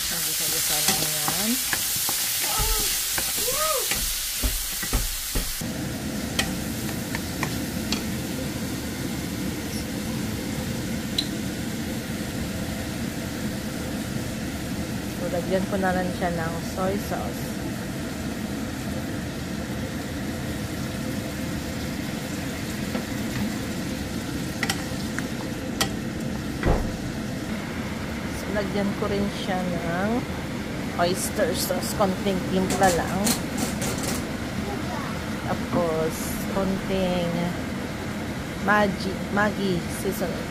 Nagisa-gisa lang yan. So, lagyan ko na rin siya ng soy sauce. Lagyan ko rin siya ng oyster sauce. Konting timpla lang. Tapos, konting Maggi seasoning.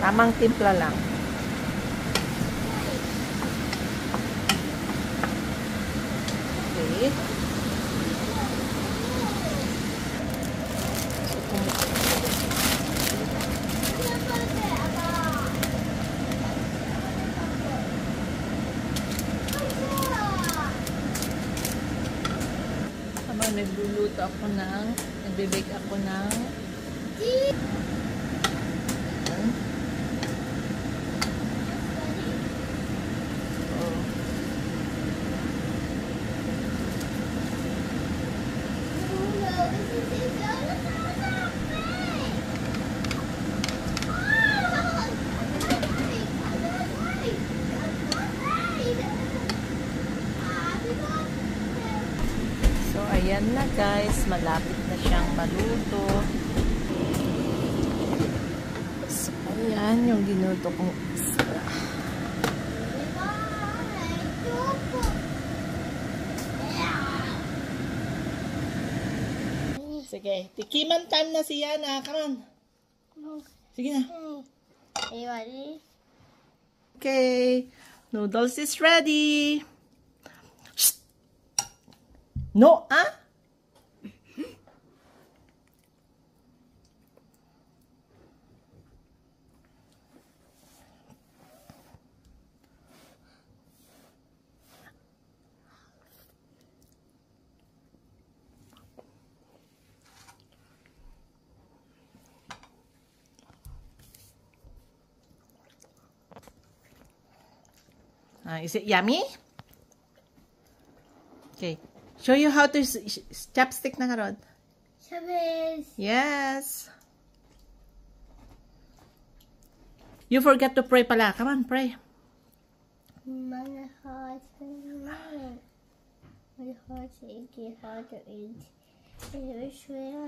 Tamang timpla lang. Okay. Nagluluto ako nagbe-bake ako ng ayan na guys, malapit na siyang maluto. So, ayan yung ginuto kong isda. Sige, tikimantan na si Yana. Come on. Sige na. Are you ready? Okay, noodles is ready. No, ah? Is it yummy? Okay. Show you how to chopstick na karod. Yes. You forgot to pray pala. Come on, pray. My heart achy, hard to eat. It was sweet.